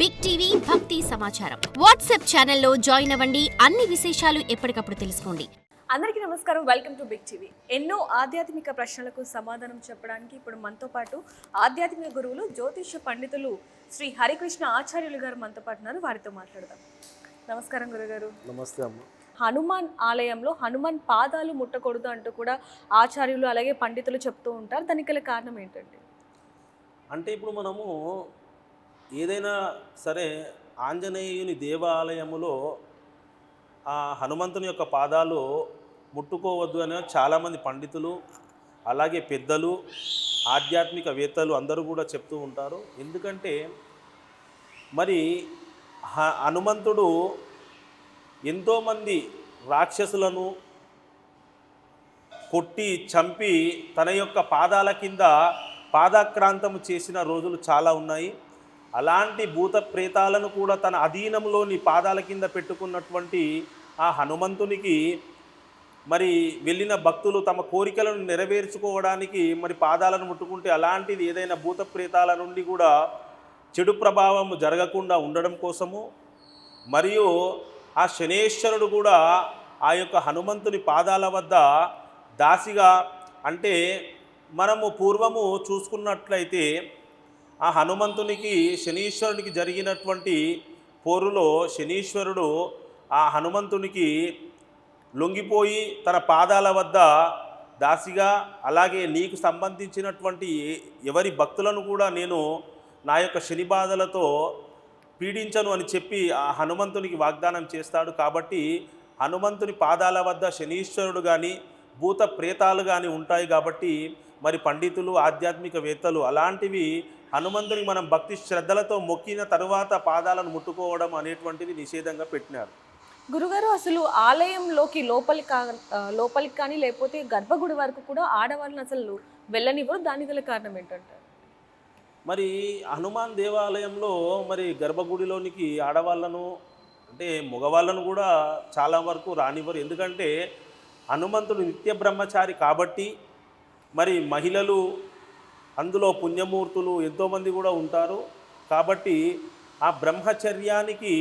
Big TV భక్తి సమాచారం WhatsApp ఛానల్లో జాయిన్ అవ్వండి. అన్ని విశేషాలు ఎప్పటికప్పుడు తెలుసుకోండి. అందరికీ నమస్కారం. Welcome to Big TV. ఎన్నో ఆధ్యాత్మిక ప్రశ్నలకు సమాధానం చెప్పడానికి ఇప్పుడు మనతో పాటు ఆధ్యాత్మిక గురువులు జ్యోతిష పండితులు శ్రీ హరికృష్ణ ఆచార్యులు గారు మనతో పాటు ఉన్నారు. వారితో మాట్లాడదాం. నమస్కారం గురుగారు. నమస్తే అమ్మ. హనుమాన్ ఆలయంలో హనుమాన్ పాదాలు ముట్టకూడదు అంటూ కూడా ఆచార్యులు అలాగే పండితులు చెప్తూ ఉంటారు. దానికి గల కారణం ఏంటండి? అంటే ఇప్పుడు మనము ఏదైనా సరే ఆంజనేయుని దేవాలయములో ఆ హనుమంతుని యొక్క పాదాలు ముట్టుకోవద్దు అని చాలామంది పండితులు అలాగే పెద్దలు ఆధ్యాత్మికవేత్తలు అందరూ కూడా చెప్తూ ఉంటారు. ఎందుకంటే మరి హనుమంతుడు ఎంతోమంది రాక్షసులను కొట్టి చంపి తన యొక్క పాదాల కింద పాదాక్రాంతము చేసిన రోజులు చాలా ఉన్నాయి. అలాంటి భూత ప్రేతాలను కూడా తన అధీనంలోని పాదాల కింద పెట్టుకున్నటువంటి ఆ హనుమంతునికి మరి వెళ్ళిన భక్తులు తమ కోరికలను నెరవేర్చుకోవడానికి మరి పాదాలను ముట్టుకుంటే అలాంటిది ఏదైనా భూత ప్రేతాల నుండి కూడా చెడు ప్రభావం జరగకుండా ఉండడం కోసము మరియు ఆ శనేశ్వరుడు కూడా ఆ యొక్క హనుమంతుని పాదాల వద్ద దాసిగా, అంటే మనము పూర్వము చూసుకున్నట్లయితే ఆ హనుమంతునికి శనీశ్వరునికి జరిగినటువంటి పోరులో శనీశ్వరుడు ఆ హనుమంతునికి లొంగిపోయి తన పాదాల వద్ద దాసిగా, అలాగే నీకు సంబంధించినటువంటి ఎవరి భక్తులను కూడా నేను నా యొక్క శని బాధలతో పీడించను అని చెప్పి ఆ హనుమంతునికి వాగ్దానం చేస్తాడు. కాబట్టి హనుమంతుని పాదాల వద్ద శనీశ్వరుడు కానీ భూత ప్రేతాలు కానీ ఉంటాయి. కాబట్టి మరి పండితులు ఆధ్యాత్మికవేత్తలు అలాంటివి హనుమంతుని మనం భక్తి శ్రద్ధలతో మొక్కిన తరువాత పాదాలను ముట్టుకోవడం అనేటువంటిది నిషేధంగా పెట్టినారు. గురుగారు, అసలు ఆలయంలోకి లోపలికి కానీ లేకపోతే గర్భగుడి వరకు కూడా ఆడవాళ్ళని అసలు వెళ్ళనివ్వరు. దానికి గల కారణం ఏంటంటారు? మరి హనుమాన్ దేవాలయంలో మరి గర్భగుడిలోనికి ఆడవాళ్ళను అంటే మగవాళ్ళను కూడా చాలా వరకు రానివ్వరు. ఎందుకంటే హనుమంతుడు నిత్య బ్రహ్మచారి కాబట్టి మరి మహిళలు అందులో పుణ్యమూర్తులు ఎంతోమంది కూడా ఉంటారు. కాబట్టి ఆ బ్రహ్మచర్యానికి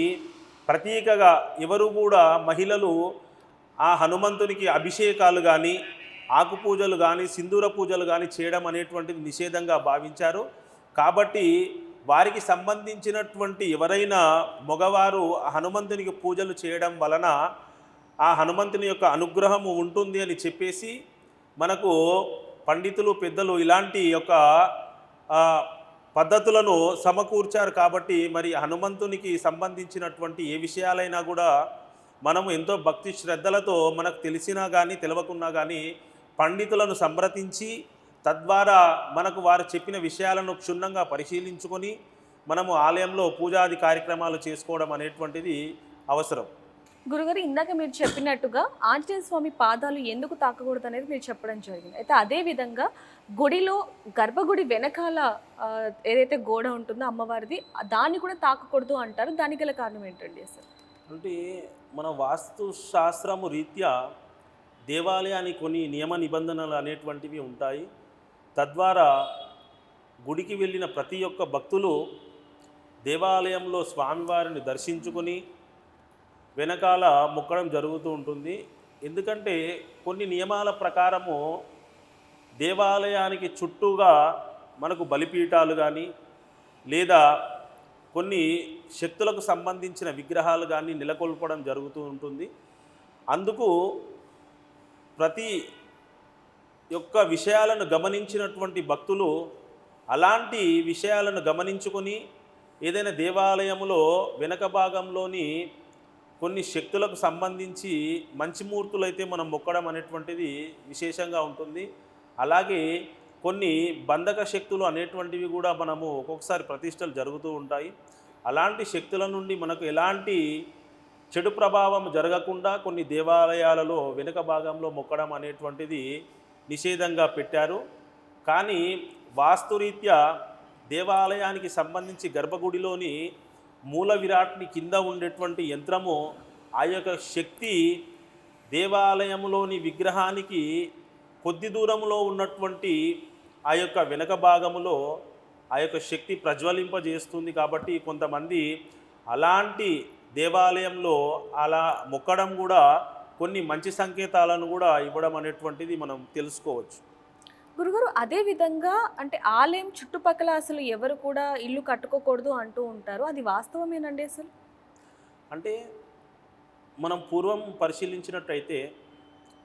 ప్రతీకగా ఎవరు కూడా మహిళలు ఆ హనుమంతునికి అభిషేకాలు కానీ ఆకుపూజలు కానీ సింధూర పూజలు కానీ చేయడం అనేటువంటిది నిషేధంగా భావించారు. కాబట్టి వారికి సంబంధించినటువంటి ఎవరైనా మగవారు హనుమంతునికి పూజలు చేయడం వలన ఆ హనుమంతుని యొక్క అనుగ్రహము ఉంటుంది అని చెప్పేసి మనకు పండితులు పెద్దలు ఇలాంటి యొక్క పద్ధతులను సమకూర్చారు. కాబట్టి మరి హనుమంతునికి సంబంధించినటువంటి ఏ విషయాలైనా కూడా మనము ఎంతో భక్తి శ్రద్ధలతో మనకు తెలిసినా కానీ తెలియకున్నా కానీ పండితులను సంప్రదించి తద్వారా మనకు వారు చెప్పిన విషయాలను క్షుణ్ణంగా పరిశీలించుకొని మనము ఆలయంలో పూజాది కార్యక్రమాలు చేసుకోవడం అనేటువంటిది అవసరం. గురుగారు, ఇందాక మీరు చెప్పినట్టుగా ఆంజనేయ స్వామి పాదాలు ఎందుకు తాకకూడదు అనేది మీరు చెప్పడం జరిగింది. అయితే అదే విధంగా గుడిలో గర్భగుడి వెనకాల ఏదైతే గోడ ఉంటుందో అమ్మవారిది, దాన్ని కూడా తాకకూడదు అంటారు. దానికి గల కారణం ఏంటండి అసలు? అంటే మన వాస్తు శాస్త్రము రీత్యా దేవాలయానికి కొన్ని నియమ నిబంధనలు అనేటువంటివి ఉంటాయి. తద్వారా గుడికి వెళ్ళిన ప్రతి ఒక్క భక్తులు దేవాలయంలో స్వామివారిని దర్శించుకొని వెనకాల మొక్కడం జరుగుతూ ఉంటుంది. ఎందుకంటే కొన్ని నియమాల ప్రకారము దేవాలయానికి చుట్టూగా మనకు బలిపీఠాలు కానీ లేదా కొన్ని శక్తులకు సంబంధించిన విగ్రహాలు కానీ నెలకొల్పడం జరుగుతూ ఉంటుంది. అందుకు ప్రతి యొక్క విషయాలను గమనించినటువంటి భక్తులు అలాంటి విషయాలను గమనించుకొని ఏదైనా దేవాలయంలో వెనక భాగంలోని కొన్ని శక్తులకు సంబంధించి మంచి మూర్తులైతే మనం మొక్కడం అనేటువంటిది విశేషంగా ఉంటుంది. అలాగే కొన్ని బంధక శక్తులు అనేటువంటివి కూడా మనము ఒక్కొక్కసారి ప్రతిష్టలు జరుగుతూ ఉంటాయి. అలాంటి శక్తుల నుండి మనకు ఎలాంటి చెడు ప్రభావం జరగకుండా కొన్ని దేవాలయాలలో వెనుక భాగంలో మొక్కడం అనేటువంటిది నిషేధంగా పెట్టారు. కానీ వాస్తురీత్యా దేవాలయానికి సంబంధించి గర్భగుడిలోని మూల విరాట్ని కింద ఉండేటువంటి యంత్రము ఆ యొక్క శక్తి దేవాలయంలోని విగ్రహానికి కొద్ది దూరంలో ఉన్నటువంటి ఆ యొక్క వెనక భాగములో ఆ యొక్క శక్తి ప్రజ్వలింపజేస్తుంది. కాబట్టి కొంతమంది అలాంటి దేవాలయంలో అలా మొక్కడం కూడా కొన్ని మంచి సంకేతాలను కూడా ఇవ్వడం అనేటువంటిది మనం తెలుసుకోవచ్చు. గురుగారు అదే విధంగా అంటే ఆలయం చుట్టుపక్కల అసలు ఎవరు కూడా ఇల్లు కట్టుకోకూడదు అంటూ ఉంటారు. అది వాస్తవమేనండి అసలు? అంటే మనం పూర్వం పరిశీలించినట్టయితే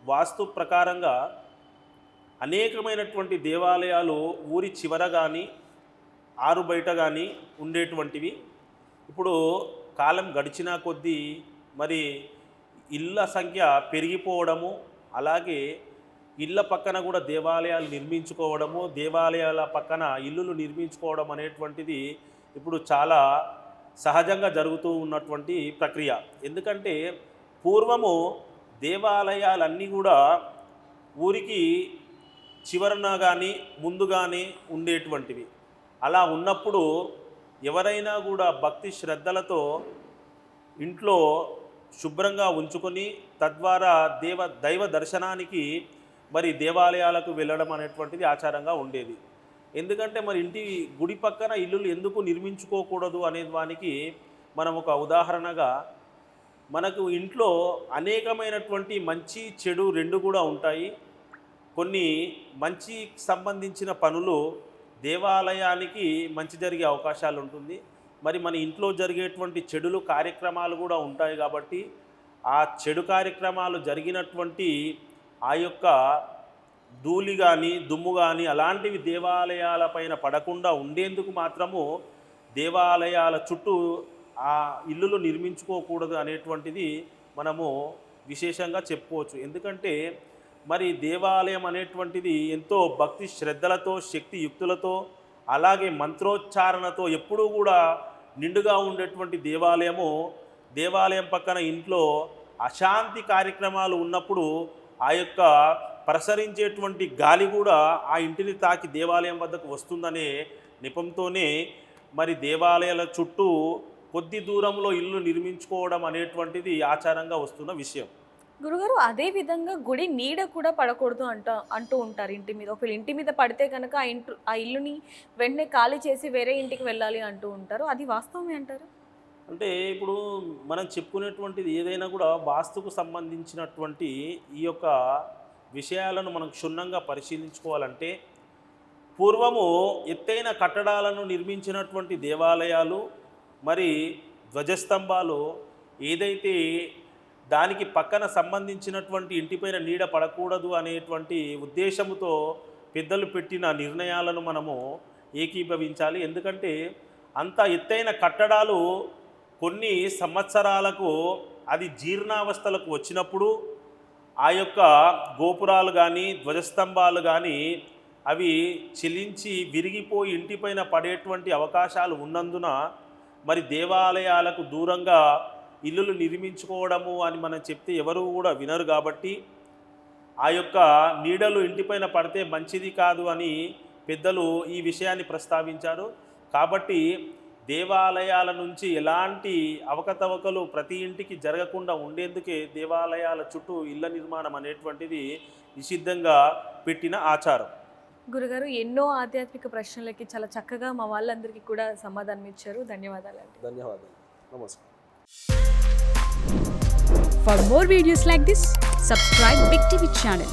వాస్తు ప్రకారంగా అనేకమైనటువంటి దేవాలయాలు ఊరి చివర కానీ ఆరు బయట కానీ ఉండేటువంటివి. ఇప్పుడు కాలం గడిచినా కొద్దీ మరి ఇళ్ళ సంఖ్య పెరిగిపోవడము, అలాగే ఇళ్ళ పక్కన కూడా దేవాలయాలు నిర్మించుకోవడము, దేవాలయాల పక్కన ఇల్లులు నిర్మించుకోవడం అనేటువంటిది ఇప్పుడు చాలా సహజంగా జరుగుతూ ఉన్నటువంటి ప్రక్రియ. ఎందుకంటే పూర్వము దేవాలయాలన్నీ కూడా ఊరికి చివరన కానీ ముందు కానీ ఉండేటువంటివి. అలా ఉన్నప్పుడు ఎవరైనా కూడా భక్తి శ్రద్ధలతో ఇంట్లో శుభ్రంగా ఉంచుకొని తద్వారా దైవ దర్శనానికి మరి దేవాలయాలకు వెళ్ళడం అనేటువంటిది ఆచారంగా ఉండేది. ఎందుకంటే మరి ఇంటి గుడి పక్కన ఇల్లులు ఎందుకు నిర్మించుకోకూడదు అనే దానికి మనం ఒక ఉదాహరణగా, మనకు ఇంట్లో అనేకమైనటువంటి మంచి చెడు రెండు కూడా ఉంటాయి. కొన్ని మంచి సంబంధించిన పనులు దేవాలయానికి మంచి జరిగే అవకాశాలు ఉంటుంది. మరి మన ఇంట్లో జరిగేటువంటి చెడులు కార్యక్రమాలు కూడా ఉంటాయి. కాబట్టి ఆ చెడు కార్యక్రమాలు జరిగినటువంటి ఆ యొక్క ధూళి కానీ దుమ్ము కానీ అలాంటివి దేవాలయాల పైన పడకుండా ఉండేందుకు మాత్రము దేవాలయాల చుట్టూ ఆ ఇల్లులు నిర్మించుకోకూడదు అనేటువంటిది మనము విశేషంగా చెప్పుకోవచ్చు. ఎందుకంటే మరి దేవాలయం అనేటువంటిది ఎంతో భక్తి శ్రద్ధలతో శక్తి యుక్తులతో అలాగే మంత్రోచ్చారణతో ఎప్పుడూ కూడా నిండుగా ఉండేటువంటి దేవాలయం పక్కన ఇంట్లో అశాంతి కార్యక్రమాలు ఉన్నప్పుడు ఆ యొక్క ప్రసరించేటువంటి గాలి కూడా ఆ ఇంటిని తాకి దేవాలయం వద్దకు వస్తుందనే నెపంతోనే మరి దేవాలయాల చుట్టూ కొద్ది దూరంలో ఇల్లు నిర్మించుకోవడం అనేటువంటిది ఆచారంగా వస్తున్న విషయం. గురుగారు అదే విధంగా గుడి నీడ కూడా పడకూడదు అంటూ ఉంటారు ఇంటి మీద. ఒకవేళ ఇంటి మీద పడితే కనుక ఆ ఇల్లుని వెంటనే ఖాళీ చేసి వేరే ఇంటికి వెళ్ళాలి అంటూ ఉంటారు. అది వాస్తవమే అంటారు? అంటే ఇప్పుడు మనం చెప్పుకునేటువంటిది ఏదైనా కూడా వాస్తుకు సంబంధించినటువంటి ఈ యొక్క విషయాలను మనం క్షుణ్ణంగా పరిశీలించుకోవాలంటే, పూర్వము ఎత్తైన కట్టడాలను నిర్మించినటువంటి దేవాలయాలు మరి ధ్వజస్తంభాలు ఏదైతే దానికి పక్కన సంబంధించినటువంటి ఇంటిపైన నీడ పడకూడదు అనేటువంటి ఉద్దేశంతో పెద్దలు పెట్టిన నిర్ణయాలను మనము ఏకీభవించాలి. ఎందుకంటే అంత ఎత్తైన కట్టడాలు కొన్ని సంవత్సరాలకు అది జీర్ణావస్థలకు వచ్చినప్పుడు ఆ యొక్క గోపురాలు కానీ ధ్వజస్తంభాలు కానీ అవి చెలించి విరిగిపోయి ఇంటిపైన పడేటువంటి అవకాశాలు ఉన్నందున మరి దేవాలయాలకు దూరంగా ఇల్లులు నిర్మించుకోవడము అని మనం చెప్తే ఎవరు కూడా వినరు. కాబట్టి ఆ యొక్క నీడలు ఇంటిపైన పడితే మంచిది కాదు అని పెద్దలు ఈ విషయాన్ని ప్రస్తావించారు. కాబట్టి దేవాలయాల నుంచి ఎలాంటి అవకతవకలు ప్రతి ఇంటికి జరగకుండా ఉండేందుకే దేవాలయాల చుట్టూ ఇళ్ల నిర్మాణం అనేటువంటిది నిషిద్ధంగా పెట్టిన ఆచారం. గురుగారు ఎన్నో ఆధ్యాత్మిక ప్రశ్నలకి చాలా చక్కగా మా వాళ్ళందరికీ కూడా సమాధానం ఇచ్చారు. ధన్యవాదాలండి. ధన్యవాదాలు. నమస్కారం. For more videos like this, subscribe Big TV channel.